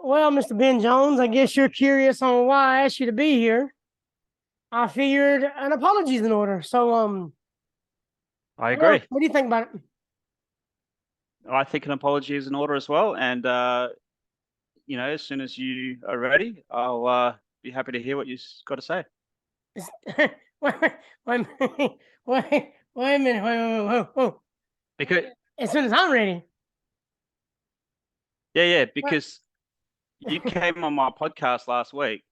Well, Mr. Ben Jones, I guess you're curious on why I asked you to be here. I figured an apology's in order. So, I agree. what do you think about it? I think an apology is in order as well. And as soon as you are ready, I'll be happy to hear what you've got to say. wait, wait, wait a minute, wait. Because As soon as I'm ready. What? because you came on my podcast last week,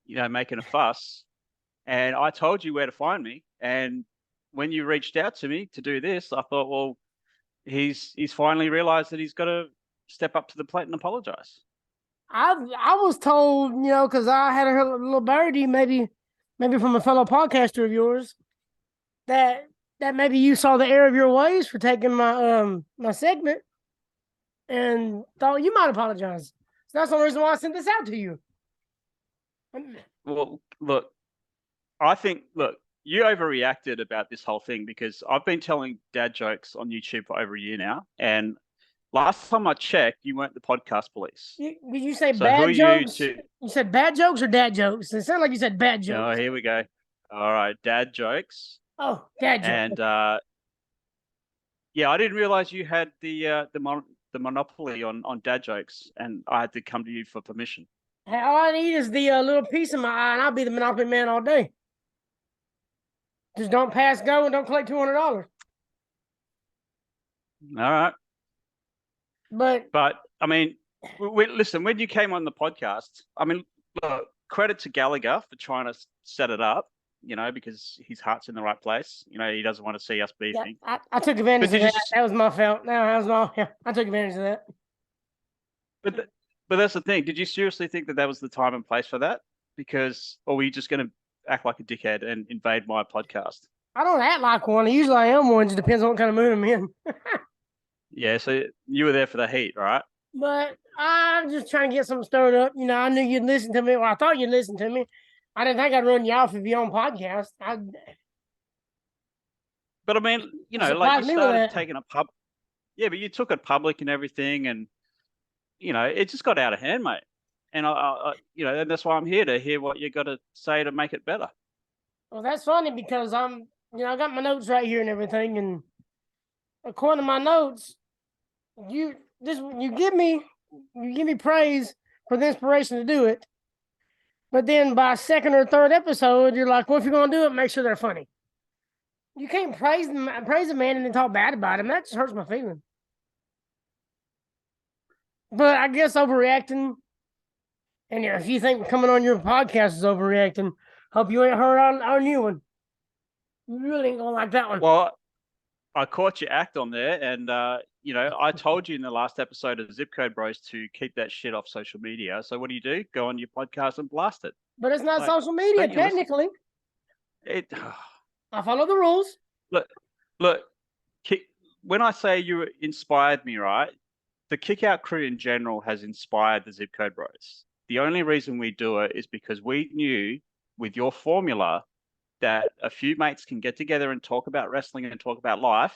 making a fuss, and I told you where to find me. And when you reached out to me to do this, I thought, well, he's finally realized that he's got to step up to the plate and apologize. I was told, because I had a little birdie, maybe from a fellow podcaster of yours, that that maybe you saw the error of your ways for taking my segment and thought you might apologize. So that's the reason why I sent this out to you. Well, look, look, you overreacted about this whole thing because I've been telling dad jokes on YouTube for over a year now. And last time I checked, you weren't the podcast police. Did you say So who are bad you jokes? to? You said bad jokes or dad jokes? It sounded like you said bad Oh, jokes. here we go. All right, dad jokes. Oh, dad jokes. And yeah, I didn't realize you had the monopoly on dad jokes, and I had to come to you for permission. Hey, all I need is the little piece of my eye, and I'll be the Monopoly man all day. Just don't pass go and don't collect $200. All right. But But I mean, listen, when you came on the podcast, I mean, look, credit to Gallagher for trying to set it up, because his heart's in the right place. He doesn't want to see us yeah, beefing. I took advantage But of did you? that. That was my fault. No, that was my yeah. I took advantage of that. But but that's the thing. Did you seriously think that was the time and place for that? Or were you just going to act like a dickhead and invade my podcast? I don't act like one. Usually I am one. Just depends on what kind of mood I'm in. Yeah, so you were there for the heat, right? But I'm just trying to get something stirred up. I knew you'd listen to me. Well, I thought you'd listen to me. I didn't think I'd run you off of your own podcast. But I mean, You like you surprised me with started that. taking a pub. Yeah, but you took it public and everything, and it just got out of hand, mate. And and that's why I'm here to hear what you got to say to make it better. Well, that's funny because I got my notes right here and everything, and according to my notes, you you give me praise for the inspiration to do it, but then by second or third episode, you're like, well, if you're gonna do it, make sure they're funny. You can't praise a man and then talk bad about him. That just hurts my feelings. But I guess overreacting, and if you think coming on your podcast is overreacting, hope you ain't heard our new one. You really ain't gonna like that one. Well, I caught your act on there, and I told you in the last episode of Zip Code Bros to keep that shit off social media. So what do? Go on your podcast and blast it. But it's not Like, social media, don't you listen? technically. It I follow the rules. look, look. When I say you inspired me, right? The Kick Out crew in general has inspired the Zip Code Bros. The only reason we do it is because we knew with your formula that a few mates can get together and talk about wrestling and talk about life.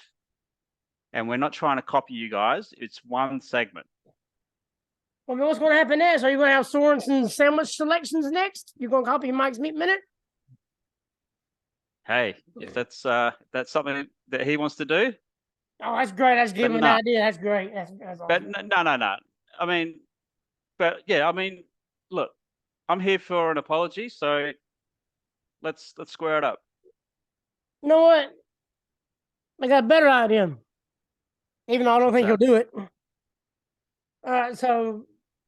And we're not trying to copy you guys. It's one segment. Well, what's going to happen next? Are you going to have Sorensen's sandwich selections next? You're going to copy Mike's Meat Minute? Hey, if that's something that he wants to do, Oh, that's great. That's but giving an no, idea. That's great. That's but awesome. no. I mean, but yeah, I mean, look, I'm here for an apology, so let's square it up. You know what? I got a better idea. Even though I don't What's think he'll that? do it. So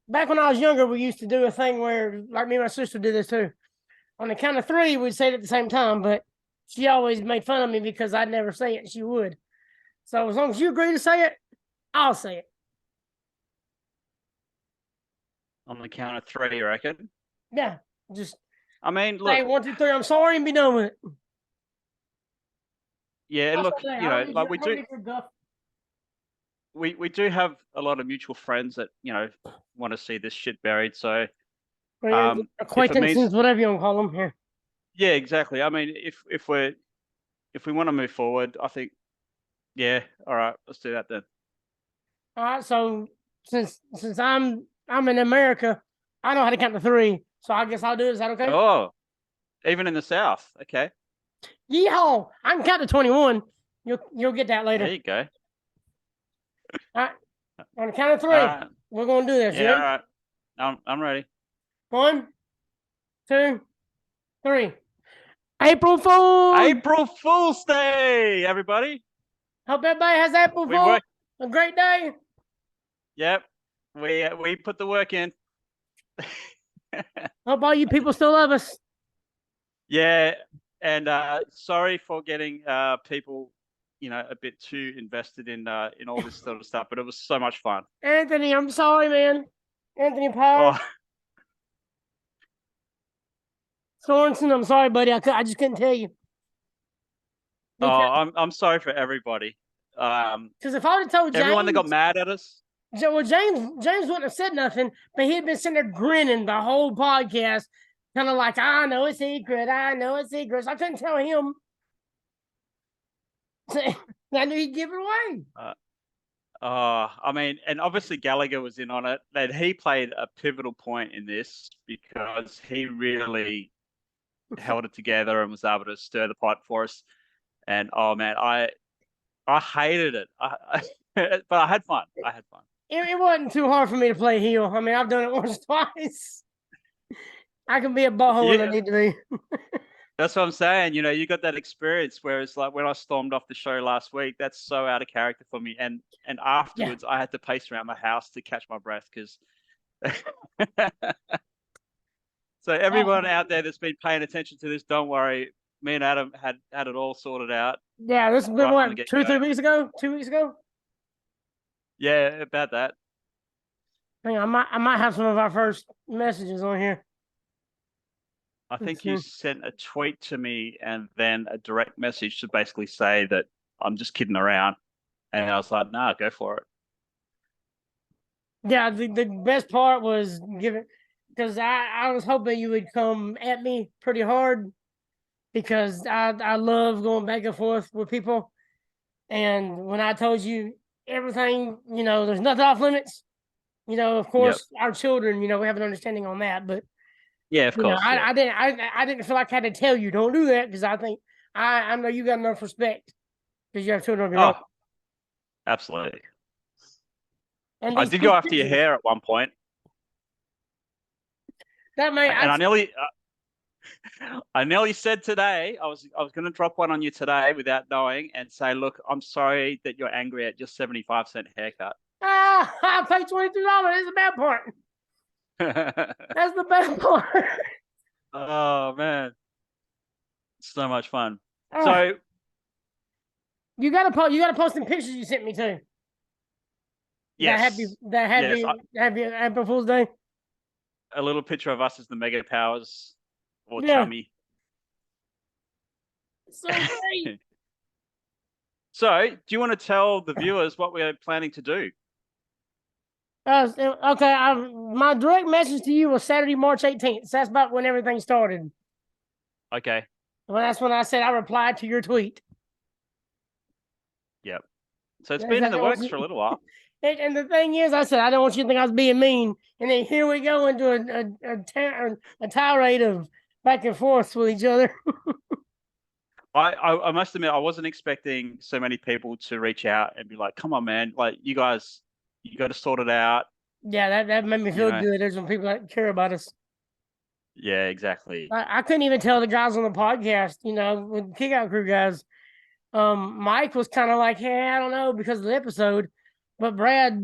back when I was younger, we used to do a thing where, like me and my sister did this too. On the count of three, we'd say it at the same time, but she always made fun of me because I'd never say it. She would. So as long as you agree to say it, I'll say it. On the count of three, you reckon? Yeah. Just I mean, say look, 1, 2, 3, I'm sorry, and be done with it. yeah, I'll say look, that. I don't need like I don't need your guff. we do have a lot of mutual friends that want to see this shit buried. So Friends, if it acquaintances, means, whatever you want to call them here. yeah, exactly. I mean, if we want to move forward, I think, yeah, all right, let's do that then. All right. So since I'm I'm in America. I know how to count to 3. So I guess I'll do it. Is that okay? Oh, even in the South. Okay. Yeehaw! I can count to 21. You'll get that later. There you go. All right. On the count of 3, right. we're gonna do this. Yeah, all right. I'm ready. 1, 2, 3. April Fool! April Fool's Day, everybody. Hope everybody has April Fool. A great day. Yep. We put the work in. Hope all you people still love us. Yeah, and sorry for getting people, a bit too invested in all this sort of stuff, but it was so much fun. Anthony, I'm sorry, man. Anthony Power. Oh. Sorensen, I'm sorry, buddy. I just couldn't tell you. I'm sorry for everybody. Because if I would have told James, everyone that got mad at us. Well, James wouldn't have said nothing, but he'd been sitting there grinning the whole podcast, kind of like, I know a secret. So I couldn't tell him. I knew he'd give it away. I mean, and obviously Gallagher was in on it. That he played a pivotal point in this because he really held it together and was able to stir the pot for us. And oh man, I hated it, but I had fun. It wasn't too hard for me to play heel. I mean, I've done it once, twice. I can be a butthole when I need to be. That's what I'm saying. You got that experience where it's like when I stormed off the show last week, that's so out of character for me. And afterwards, I had to pace around my house to catch my breath because. So everyone out there that's been paying attention to this, don't worry. Me and Adam had it all sorted out. Yeah, this has been what, 2-3 weeks ago? 2 weeks ago? Yeah, about that. I might have some of our first messages on here. I think you sent a tweet to me and then a direct message to basically say that I'm just kidding around. And I was like, nah, go for it. Yeah, the best part was because I was hoping you would come at me pretty hard because I love going back and forth with people. And when I told you everything, there's nothing off limits. Of course, our children, we have an understanding on that, but yeah, of course. I didn't feel like I had to tell you don't do that because I think I know you got enough respect because you have children of your own. Absolutely. And I did go after your hair at one point. I nearly said today I was going to drop one on you today without knowing and say, look, I'm sorry that you're angry at your 75-cent haircut. I paid $22. That's the bad part. That's the best part. Oh man, so much fun. So you gotta post some pictures you sent me too. Yes. Happy April Fool's Day. A little picture of us as the Mega Powers or Chummy. So great. So, do you want to tell the viewers what we're planning to do? Okay, my direct message to you was Saturday, March 18th. So that's about when everything started. Okay. Well, that's when I said I replied to your tweet. Yep. So it's been in the works for a little while. And the thing is, I said, I don't want you to think I was being mean. And then here we go into a tirade of back and forth with each other. I must admit, I wasn't expecting so many people to reach out and be like, come on, man. Like, you guys, you got to sort it out. Yeah, that made me feel good. There's some people that care about us. Yeah, exactly. I couldn't even tell the guys on the podcast, with Kick Out Crew guys. Mike was kind of like, hey, I don't know, because of the episode. But Brad,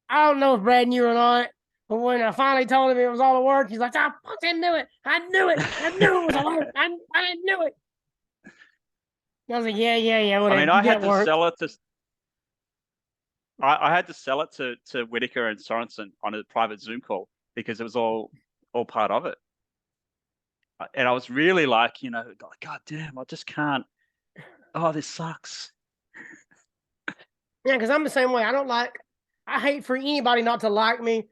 I don't know if Brad knew or not. But when I finally told him it was all a work, he's like, I fucking knew it. I knew it. I knew it was a work. I knew it. I was like, yeah, whatever. I mean, I had to sell it to. I had to sell it to Whitaker and Sorensen on a private Zoom call because it was all part of it. And I was really like, God damn, I just can't. Oh, this sucks. Yeah, because I'm the same way. I hate for anybody not to like me.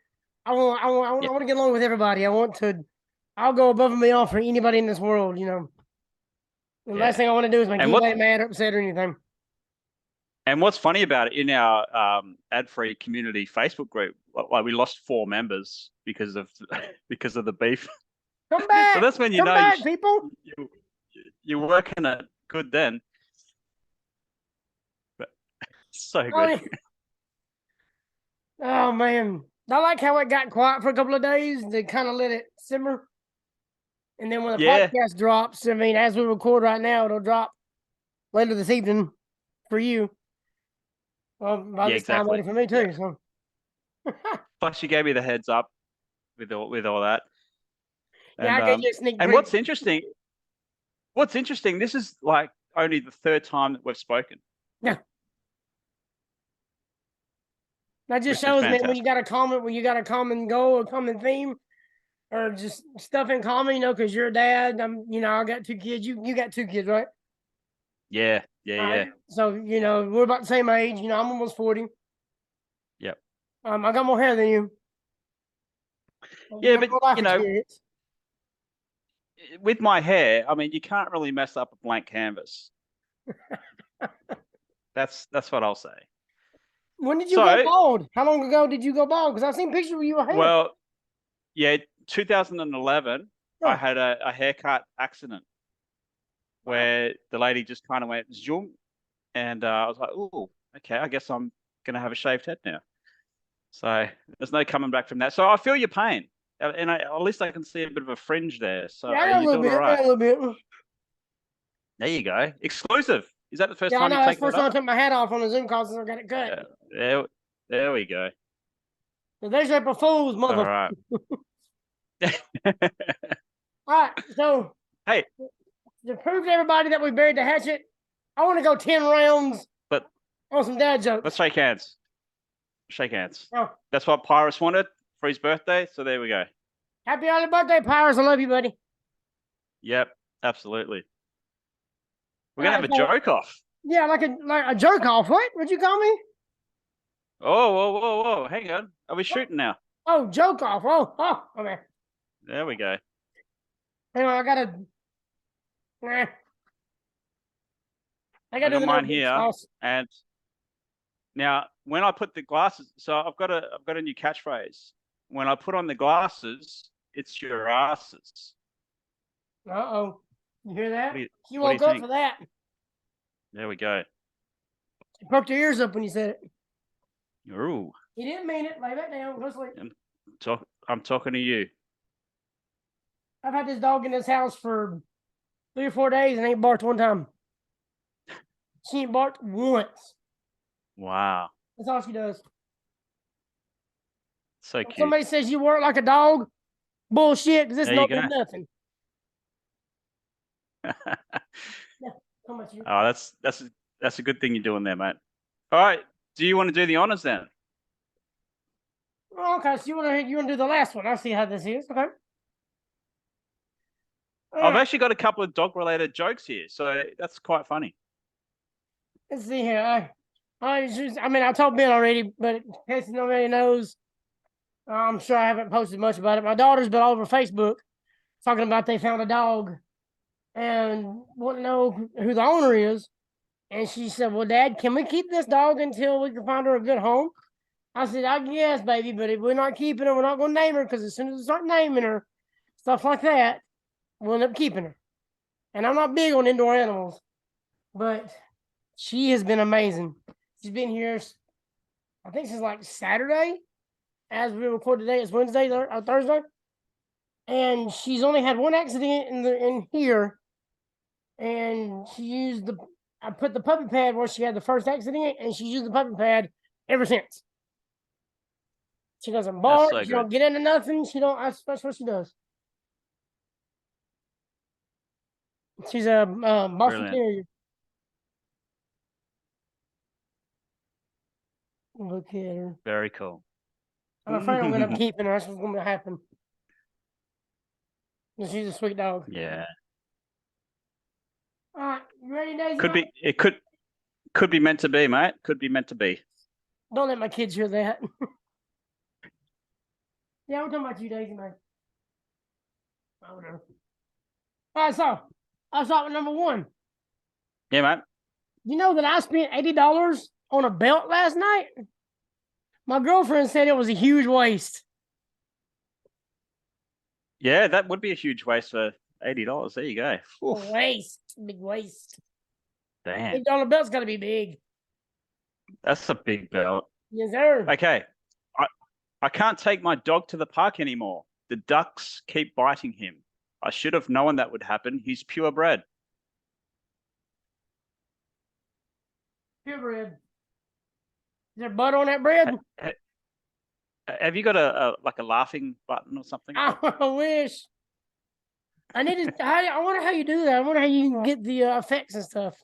I want to get along with everybody. I'll go above and beyond for anybody in this world, The last thing I want to do is make anybody mad or upset or anything. And what's funny about it, in our ad-free community Facebook group, like we lost 4 members because of because of the beef. Come So back. that's when you Come know back, people. you you're working it good then. But so Oh, good. yeah. Oh, man. I like how it got quiet for a couple of days. They kind of let it simmer. And then when the Yeah, podcast drops, I mean, as we record right now, it'll drop later this evening for you. Well, by yeah, this time exactly. later for me Yeah. too. So Plus, you gave me the heads up with all that. yeah, And I gave you a sneak and peek. what's interesting, this is like only the 3rd time that we've spoken, Yeah. That just which is shows me when you fantastic. got a comment, when you got a common goal, a common theme, or just stuff in common, because you're a dad. I got 2 kids. You got 2 kids, right? Yeah, yeah, All right. yeah. So, we're about the same age. I'm almost 40. Yep. I got more hair than you. You Yeah, got but more life experience. with my hair, I mean, you can't really mess up a blank canvas. That's what I'll say. When did you go So, bald? How long ago did you go bald? Because I've seen pictures of you with hair. well, yeah, 2011, I Oh, had a haircut accident wow. where the lady just kind of went zoom, and I was like, oh, okay, I guess I'm gonna have a shaved head now. So there's no coming back from that. So I feel your pain, and at least I can see a bit of a fringe there. Yeah, I So got a you're little doing bit. all I got right. a little bit. There you go. Exclusive. Is that the first Yeah, I time know. you've That's the taken first it time I up? took my hat off on the Zoom call since I got it cut. There, there we go. So there's April Fool's, All mother. right. All right. So Hey, to prove to everybody that we buried the hatchet, I want to go 10 rounds but on some dad let's jokes. shake hands. Shake hands. Oh, That's what Pyrus wanted for his birthday. So there we go. happy early birthday, Powers. I love you, buddy. Yep, absolutely. We're All gonna right. have a So, joke off. yeah, like a jerk off. What? What'd you call me? Oh, whoa, whoa, whoa. Hang on. Are we shooting now? Oh, joke off. Oh, okay. There we go. Hang on. I got to. Nah, I got I to do got the mine notebook here. sauce. And now when I put the glasses, so I've got a new catchphrase. When I put on the glasses, it's your asses. Uh-oh. You hear that? She What do you woke up think? for that. There we go. She perked her ears up when you said it. Ooh, You didn't mean it. Lay back down. Go sleep. I'm talking to you. I've had this dog in this house for 3 or 4 days and ain't barked one time. She ain't barked once. Wow, That's all she does. so When cute. somebody says you work like a dog, bullshit, because this There you don't go. mean nothing. Yeah, how much you? Oh, that's a good thing you're doing there, mate. All right. Do you want to do the honors then? Oh, okay, so you wanna do the last one? I see how this is. Okay. All I've right. actually got a couple of dog-related jokes here, so that's quite funny. Let's see here. I told Ben already, but in case nobody knows, I'm sure I haven't posted much about it. My daughter's been all over Facebook talking about they found a dog and want to know who the owner is. And she said, "Well, Dad, can we keep this dog until we can find her a good home?" I said, "I guess, baby, but if we're not keeping her, we're not going to name her because as soon as we start naming her, stuff like that, we'll end up keeping her." And I'm not big on indoor animals, but she has been amazing. She's been here, I think, since like Saturday. As we record today, it's Wednesday or Thursday, and she's only had one accident in here. And she used I put the puppy pad where she had the first accident, and she used the puppy pad ever since. She doesn't That's bark. so She good. don't get into nothing. She don't. That's what she does. She's a Boston Brilliant. Terrier. Look at her. Very cool. I'm afraid I'm gonna keep her. That's what's gonna happen. She's a sweet dog. Yeah. All right, you ready, Daisy? It could be meant to be, mate. Could be meant to be. Don't let my kids hear that. Yeah, we're talking about you, Daisy, man. Oh, whatever. All right, so I'll start with number one. Yeah, mate. You know that I spent $80 on a belt last night? My girlfriend said it was a huge waste. Yeah, that would be a huge waste for $80. There you go. A Oof, waste. Big waste. damn, $80 belt's got to be big. that's a big belt. Yes, sir. Okay, I I can't take my dog to the park anymore. The ducks keep biting him. I should have known that would happen. He's purebred. Purebred. Is there butter on that bread? Ha- Have you got a like a laughing button or something? I wish. I need to. I wonder how you do that. I wonder how you can get the effects and stuff.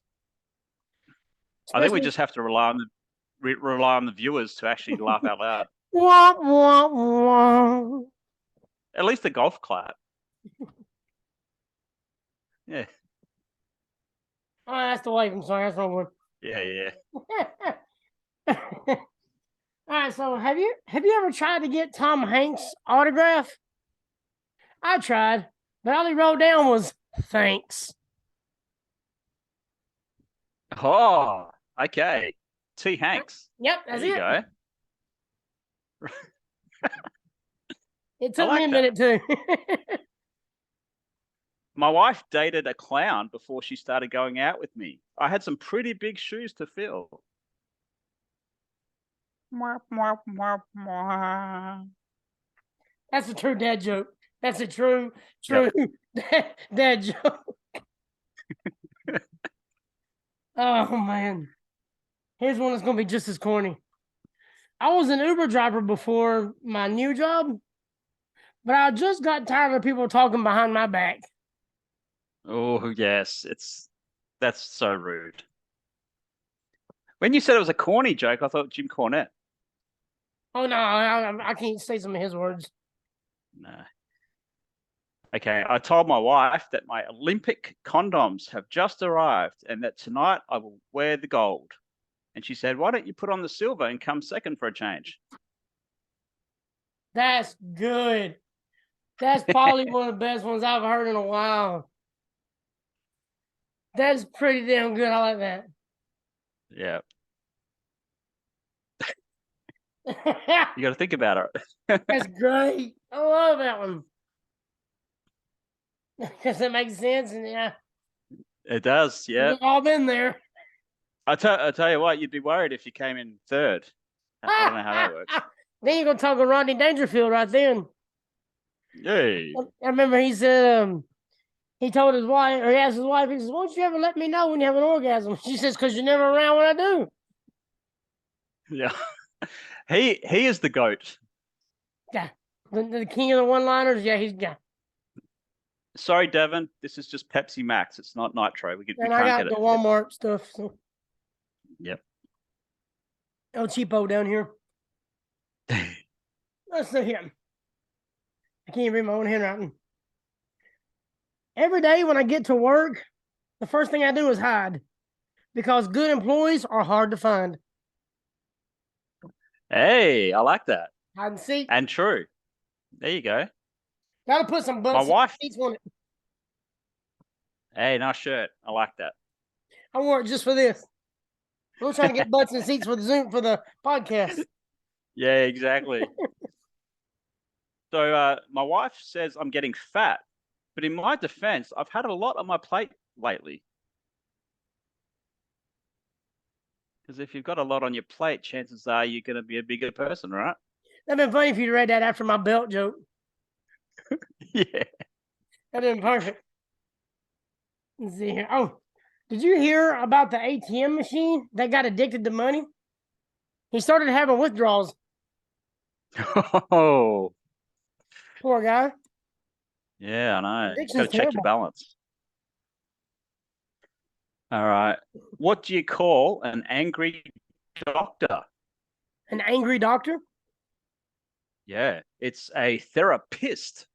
I think we Especially, just have to rely on the viewers to actually laugh out loud. wah, wah, wah. At least the golf clap. Yeah, Oh, that's the wave. I'm sorry, that's the wrong one. yeah. All right, so have you ever tried to get Tom Hanks' autograph? I tried, but all he wrote down was thanks. Oh, okay. T. Hanks. Yep, There that's you it. go. It took like me a that. minute too. My wife dated a clown before she started going out with me. I had some pretty big shoes to fill. Mwah, mwah, mwah, mwah. That's a true dad joke. That's a true Yep. dad joke. Oh man. Here's one that's gonna be just as corny. I was an Uber driver before my new job, but I just got tired of people talking behind my back. Oh, yes. That's so rude. When you said it was a corny joke, I thought Jim Cornette. Oh no, I can't say some of his words. No. Okay, I told my wife that my Olympic condoms have just arrived and that tonight I will wear the gold. And she said, "Why don't you put on the silver and come second for a change?" That's good. That's probably one of the best ones I've heard in a while. That's pretty damn good. I like that. Yeah, you got to think about it. That's great. I love that one. Because it makes sense. And yeah, It does, yeah. we've all been there. I tell you what, you'd be worried if you came in third. I don't know how that works. Then you're going to talk with Rodney Dangerfield right then. Yay. I remember he said, he told his wife, or he asked his wife, he says, "Won't you ever let me know when you have an orgasm?" She says, "Because you're never around when I do." Yeah. He is the goat. Yeah. The king of the one-liners. Yeah, he's yeah. Sorry, Devon. This is just Pepsi Max. It's not Nitro. We And can't I got get the it. Walmart stuff. So. Yep. El Cheapo down here. Let's see here. I can't read my own handwriting. Every day when I get to work, the first thing I do is hide because good employees are hard to find. Hey, I like that. Hide and seek. And true. There you go. Gotta put some My butts wife. seats on it. Hey, nice shirt. I like that. I wore it just for this. We're trying to get butts and seats for the Zoom for the podcast. Yeah, exactly. So my wife says I'm getting fat, but in my defense, I've had a lot on my plate lately. Because if you've got a lot on your plate, chances are you're going to be a bigger person, right? That'd been funny if you'd read that after my belt joke. Yeah. That'd been perfect. Let's see here. Oh, did you hear about the ATM machine that got addicted to money? He started having withdrawals. Oh, Poor guy. yeah, I know. Addiction's Got to check your terrible. balance. All right. What do you call an angry doctor? An angry doctor? Yeah, it's a therapist.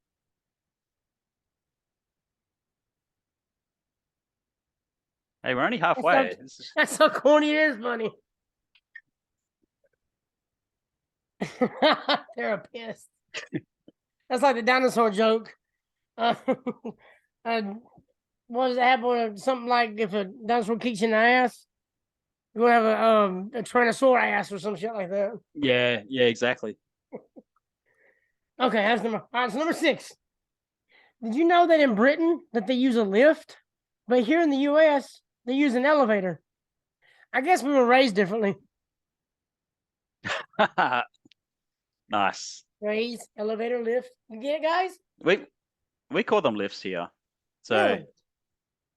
Hey, we're only halfway. That's so corny. It is funny. Therapist. That's like the dinosaur joke. What does it happen? Something like if a dinosaur kicks you in the ass, You're gonna have a Tyrannosaur ass or some shit like that. Yeah, exactly. Okay, that's number. All right, so number 6. Did you know that in Britain that they use a lift, but here in the U.S. they use an elevator? I guess we were raised differently. Nice. Raised, elevator, lift. You get it, guys? We call them lifts here. So Really?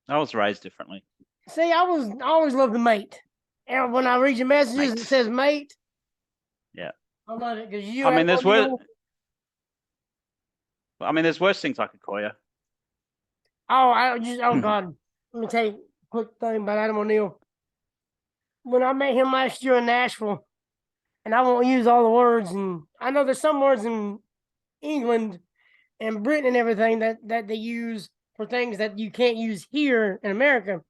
I was raised differently. See, I always loved the mate. And when I read your messages, Mate. it says mate. Yeah. I love it because you. I mean, there's O'Neal. there's worse things I could call you. Oh God. Let me tell you a quick thing about Adam O'Neal. When I met him last year in Nashville, and I won't use all the words, and I know there's some words in England and Britain and everything that they use for things that you can't use here in America.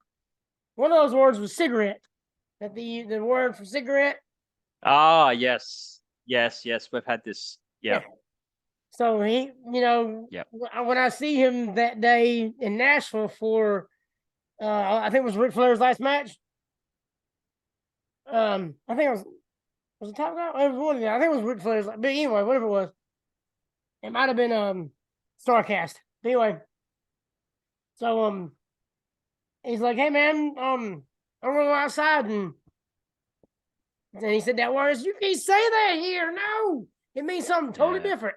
One of those words was cigarette. That the word for cigarette. Ah, yes. Yes. We've had this. Yeah. So he, Yep. when I see him that day in Nashville for, I think it was Ric Flair's last match. I think it was it Top Guy? It was one of them. I think it was Ric Flair's. But anyway, whatever it was, it might have been Starcast. Anyway, so he's like, "Hey man, I'm gonna go outside," and he said that word. You can't say that here. No, it means something totally different.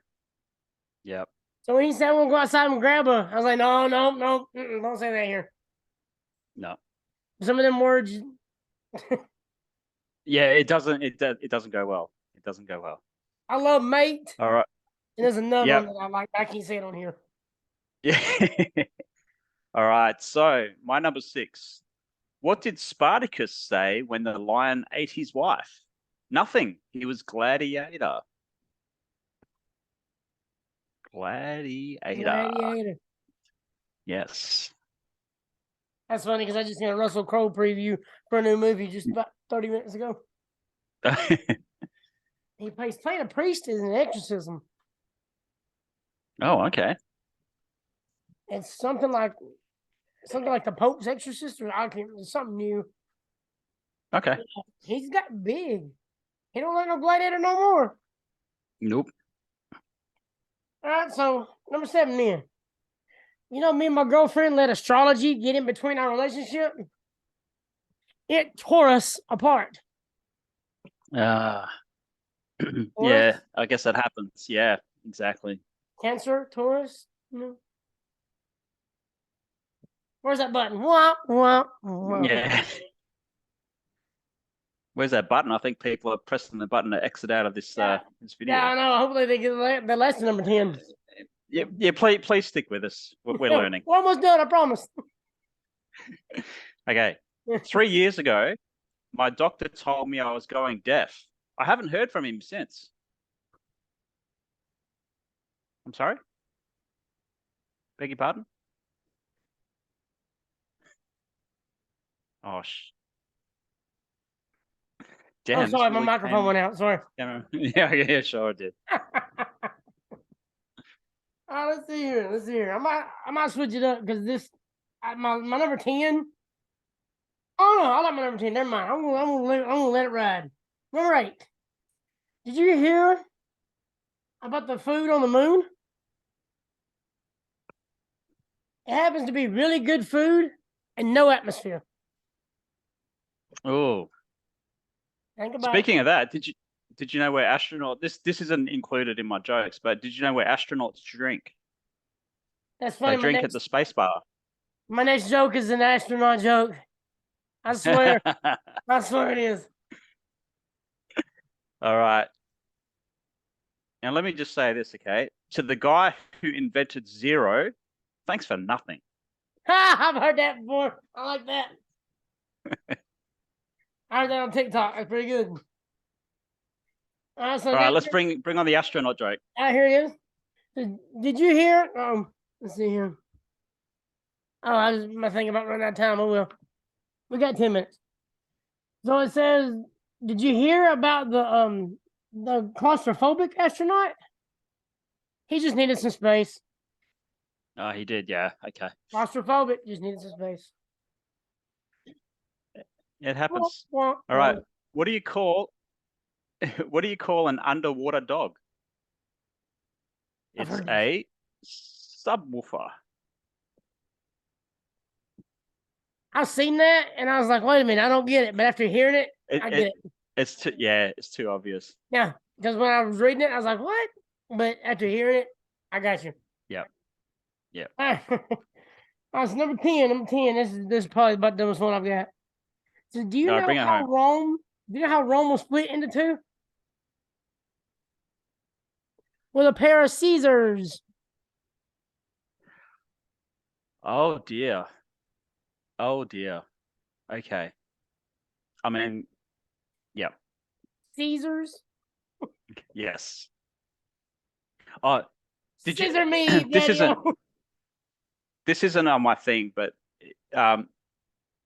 Yep. So when he said, "We'll go outside and grab her," I was like, "No, don't say that here." No. Some of them words. Yeah, it doesn't. It doesn't go well. It doesn't go well. I love mate. All right. And there's another one Yep. that I like. I can't say it on here. Yeah. All right. So my number 6. What did Spartacus say when the lion ate his wife? Nothing. He was gladiator. Gladiator. Yes. That's funny because I just seen a Russell Crowe preview for a new movie just about 30 minutes ago. He's playing a priest in an exorcism. Oh, okay. It's something like the Pope's exorcist, or I can't. It's something new. Okay. He's got big. He don't like no gladiator no more. Nope. All right, so number 7 then. Me and my girlfriend let astrology get in between our relationship. It tore us apart. Yeah, Taurus, I guess that happens. Yeah, exactly. Cancer, Taurus. Where's that button? Wah, wah, wah. Yeah. Where's that button? I think people are pressing the button to exit out of this this video. Yeah, I know. Hopefully they get the lesson number 10. Yeah. Please stick with us. We're learning. We're almost done. I promise. Okay. 3 years ago, my doctor told me I was going deaf. I haven't heard from him since. I'm sorry? Beg your pardon? Oh, damn. Sorry, my microphone went out. Sorry. Yeah, sure it did. Let's see here. I might switch it up because this my number 10. Oh no, I like my number 10. Never mind. I'm gonna let it ride. Number 8. Did you hear about the food on the moon? It happens to be really good food and no atmosphere. Oh. Think about Speaking of that, did you know where this isn't included in my jokes, but did you know where astronauts drink? That's funny. They drink at the space bar. My next joke is an astronaut joke. I swear. I swear it is. All right. Now let me just say this, okay? To the guy who invented zero, thanks for nothing. I've heard that before. I like that. I heard that on TikTok. That's pretty good. All right, let's bring on the astronaut joke. Here it is. Did you hear? Let's see here. Oh, I was thinking about running out of time. Oh well. We got 10 minutes. So it says, did you hear about the claustrophobic astronaut? He just needed some space. Oh, he did, yeah. Okay. Claustrophobic, just needed some space. It happens. Wah, All right. What do you call what do you call an underwater dog? I've It's heard this. a subwoofer. I've seen that, and I was like, wait a minute, I don't get it. But after hearing it, I get it. It's too obvious. Yeah, because when I was reading it, I was like, what? But after hearing it, I got you. Yep. Yep. All right. All right, so number 10. Number 10. This is probably about the dumbest one I've got. So do you No, know bring it how home. Rome? Do you know how Rome was split into two? With a pair of Caesars. Oh dear. Oh dear. Okay. I mean, yeah. Caesars. Yes. Oh, did you? Scissor me, This isn't Daniel. this isn't on my thing, but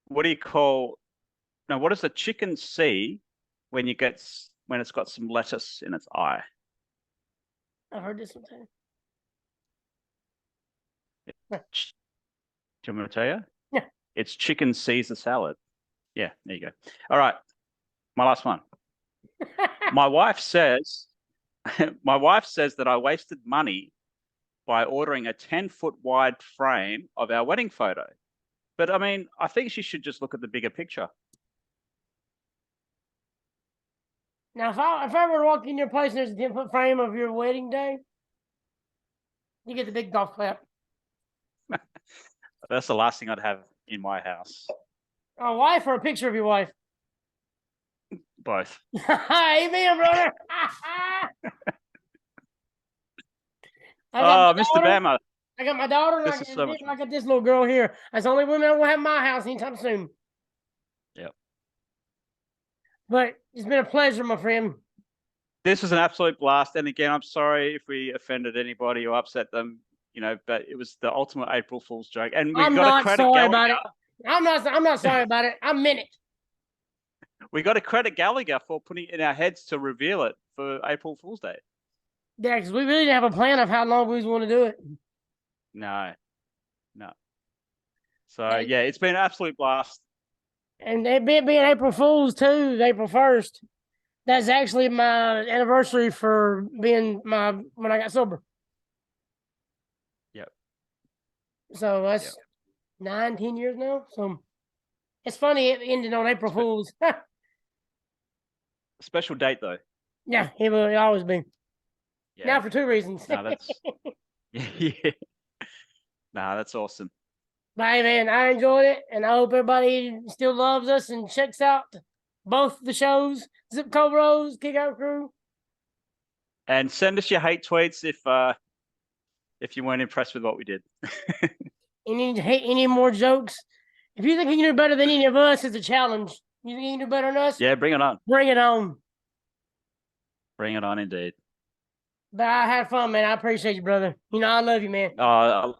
what do you call? No, what does a chicken see when it's got some lettuce in its eye? I've heard this one too. Do you want me to tell you? Yeah. It's chicken Caesar salad. Yeah, there you go. All right, my last one. My wife says, my wife says that I wasted money by ordering a 10-foot wide frame of our wedding photo. But I mean, I think she should just look at the bigger picture. Now, if I were to walk in your place and there's a 10-foot frame of your wedding day, you get the big golf clap. That's the last thing I'd have in my house. A wife or a picture of your wife? Both. Amen, brother. Oh, Mr. Bama. I got my daughter, and This is so much I got this little girl here. That's the only women I will have in my house anytime soon. Yep. But it's been a pleasure, my friend. This was an absolute blast. And again, I'm sorry if we offended anybody or upset them, but it was the ultimate April Fool's joke. And we got to credit sorry Gallagher. about it. I'm not sorry about it. I meant it. We got to credit Gallagher for putting it in our heads to reveal it for April Fool's Day. Yeah, because we really didn't have a plan of how long we was want to do it. No. So yeah, it's been an absolute blast. And it being April Fool's too, April 1st. That's actually my anniversary for being when I got sober. Yep. So that's 9-10 years now. So it's funny it ended on April Fool's. Special date though. Yeah, it will always be. Yeah. Now for two reasons. No, that's yeah. Nah, that's awesome. But hey, man, I enjoyed it, and I hope everybody still loves us and checks out both the shows, Zip Code Rose, Kick Out Crew. And send us your hate tweets if you weren't impressed with what we did. Any more jokes? If you think you can do better than any of us, it's a challenge. You think you can do better than us? Yeah, bring it on. Bring it on. Bring it on, indeed. But I had fun, man. I appreciate you, brother. I love you, man. I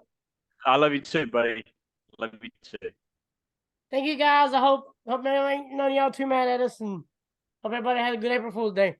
love you too, buddy. Love you too. Thank you, guys. I hope none of y'all too mad at us, and hope everybody had a good April Fool's Day.